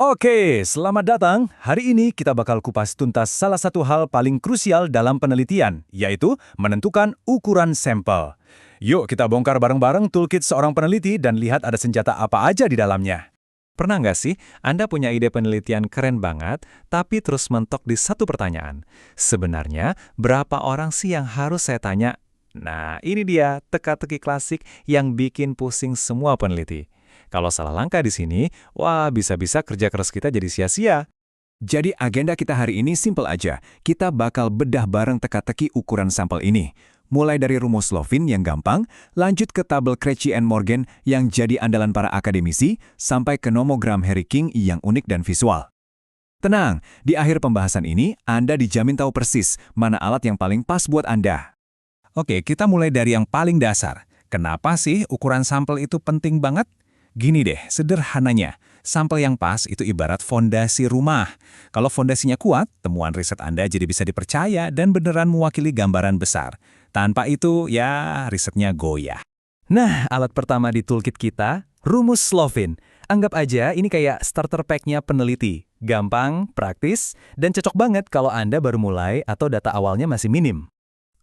Oke, selamat datang. Hari ini kita bakal kupas tuntas salah satu hal paling krusial dalam penelitian, yaitu menentukan ukuran sampel. Yuk kita bongkar bareng-bareng toolkit seorang peneliti dan lihat ada senjata apa aja di dalamnya. Pernah nggak sih Anda punya ide penelitian keren banget, tapi terus mentok di satu pertanyaan? Sebenarnya, berapa orang sih yang harus saya tanya? Nah, ini dia teka-teki klasik yang bikin pusing semua peneliti. Kalau salah langkah di sini, wah bisa-bisa kerja keras kita jadi sia-sia. Jadi agenda kita hari ini simpel aja. Kita bakal bedah bareng teka-teki ukuran sampel ini. Mulai dari rumus Slovin yang gampang, lanjut ke tabel Krejci and Morgan yang jadi andalan para akademisi, sampai ke nomogram Harry King yang unik dan visual. Tenang, di akhir pembahasan ini, Anda dijamin tahu persis mana alat yang paling pas buat Anda. Oke, kita mulai dari yang paling dasar. Kenapa sih ukuran sampel itu penting banget? Gini deh, sederhananya, sampel yang pas itu ibarat fondasi rumah. Kalau fondasinya kuat, temuan riset Anda jadi bisa dipercaya dan beneran mewakili gambaran besar. Tanpa itu, ya risetnya goyah. Nah, alat pertama di toolkit kita, rumus Slovin. Anggap aja ini kayak starter pack-nya peneliti. Gampang, praktis, dan cocok banget kalau Anda baru mulai atau data awalnya masih minim.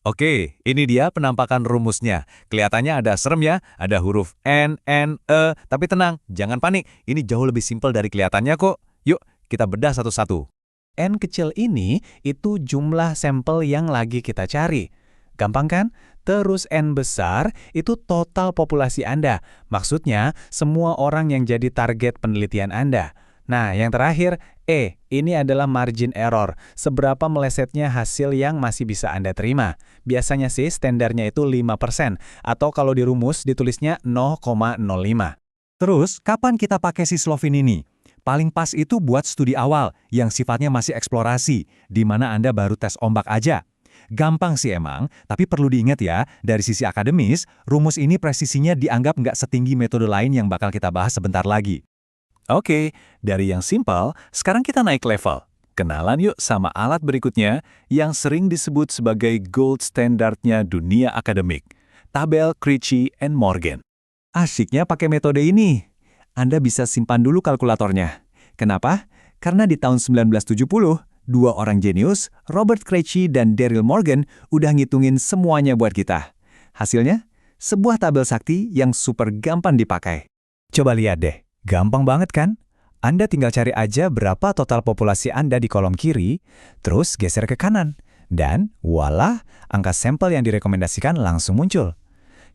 Oke, ini dia penampakan rumusnya. Kelihatannya ada serem ya, ada huruf N, E, tapi tenang, jangan panik. Ini jauh lebih simpel dari kelihatannya kok. Yuk, kita bedah satu-satu. N kecil ini itu jumlah sampel yang lagi kita cari. Gampang kan? Terus N besar itu total populasi Anda. Maksudnya, semua orang yang jadi target penelitian Anda. Nah, yang terakhir, E, ini adalah margin error, seberapa melesetnya hasil yang masih bisa Anda terima. Biasanya sih standarnya itu 5%, atau kalau di rumus ditulisnya 0,05. Terus, kapan kita pakai si Slovin ini? Paling pas itu buat studi awal, yang sifatnya masih eksplorasi, di mana Anda baru tes ombak aja. Gampang sih emang, tapi perlu diingat ya, dari sisi akademis, rumus ini presisinya dianggap nggak setinggi metode lain yang bakal kita bahas sebentar lagi. Oke, dari yang simpel, sekarang kita naik level. Kenalan yuk sama alat berikutnya yang sering disebut sebagai gold standardnya dunia akademik, tabel Krejci and Morgan. Asyiknya pakai metode ini. Anda bisa simpan dulu kalkulatornya. Kenapa? Karena di tahun 1970, dua orang jenius, Robert Krejci dan Daryl Morgan, udah ngitungin semuanya buat kita. Hasilnya, sebuah tabel sakti yang super gampang dipakai. Coba lihat deh. Gampang banget kan? Anda tinggal cari aja berapa total populasi Anda di kolom kiri, terus geser ke kanan. Dan, voila, angka sampel yang direkomendasikan langsung muncul.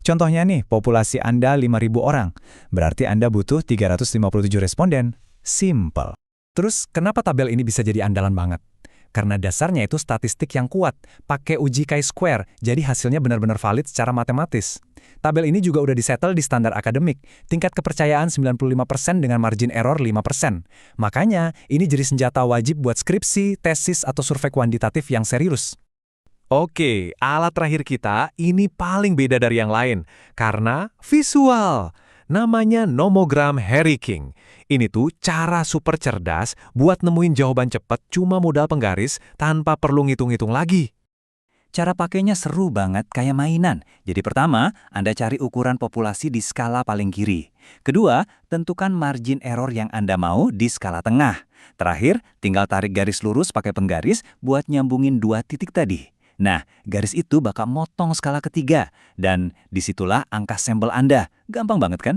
Contohnya nih, populasi Anda 5.000 orang. Berarti Anda butuh 357 responden. Simple. Terus, kenapa tabel ini bisa jadi andalan banget? Karena dasarnya itu statistik yang kuat, pakai uji chi-square, jadi hasilnya benar-benar valid secara matematis. Tabel ini juga udah disetel di standar akademik, tingkat kepercayaan 95% dengan margin error 5%. Makanya, ini jadi senjata wajib buat skripsi, tesis, atau survei kuantitatif yang serius. Oke, alat terakhir kita ini paling beda dari yang lain, karena visual. Namanya nomogram Harry King. Ini tuh cara super cerdas buat nemuin jawaban cepat cuma modal penggaris tanpa perlu ngitung-ngitung lagi. Cara pakainya seru banget kayak mainan. Jadi pertama, Anda cari ukuran populasi di skala paling kiri. Kedua, tentukan margin error yang Anda mau di skala tengah. Terakhir, tinggal tarik garis lurus pakai penggaris buat nyambungin dua titik tadi. Nah, garis itu bakal motong skala ketiga, dan disitulah angka sampel Anda. Gampang banget kan?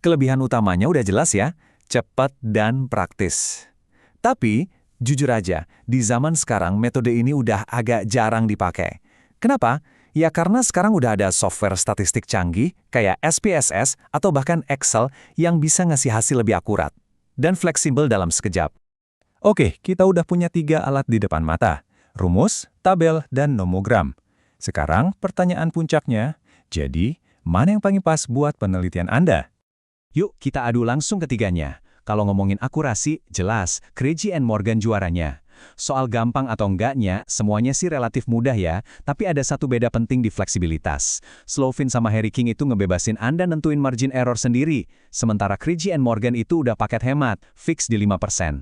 Kelebihan utamanya udah jelas ya, cepat dan praktis. Tapi, jujur aja, di zaman sekarang metode ini udah agak jarang dipakai. Kenapa? Ya karena sekarang udah ada software statistik canggih, kayak SPSS atau bahkan Excel yang bisa ngasih hasil lebih akurat dan fleksibel dalam sekejap. Oke, kita udah punya 3 alat di depan mata. Rumus, tabel, dan nomogram. Sekarang pertanyaan puncaknya, jadi mana yang paling pas buat penelitian Anda? Yuk kita adu langsung ketiganya. Kalau ngomongin akurasi, jelas Krejci and Morgan juaranya. Soal gampang atau enggaknya, semuanya sih relatif mudah ya, tapi ada satu beda penting di fleksibilitas. Slovin sama Harry King itu ngebebasin Anda nentuin margin error sendiri, sementara Krejci and Morgan itu udah paket hemat, fix di 5%.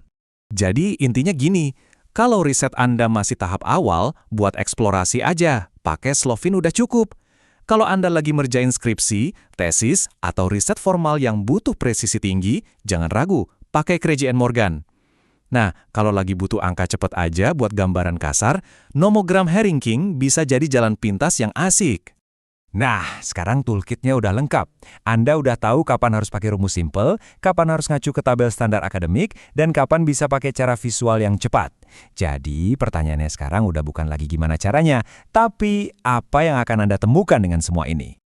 Jadi intinya gini, kalau riset Anda masih tahap awal, buat eksplorasi aja, pakai Slovin udah cukup. Kalau Anda lagi merjain skripsi, tesis, atau riset formal yang butuh presisi tinggi, jangan ragu, pakai Krejcien Morgan. Nah, kalau lagi butuh angka cepat aja buat gambaran kasar, nomogram Herring King bisa jadi jalan pintas yang asik. Nah, sekarang toolkitnya udah lengkap. Anda udah tahu kapan harus pakai rumus simple, kapan harus ngacu ke tabel standar akademik, dan kapan bisa pakai cara visual yang cepat. Jadi, pertanyaannya sekarang udah bukan lagi gimana caranya, tapi apa yang akan Anda temukan dengan semua ini.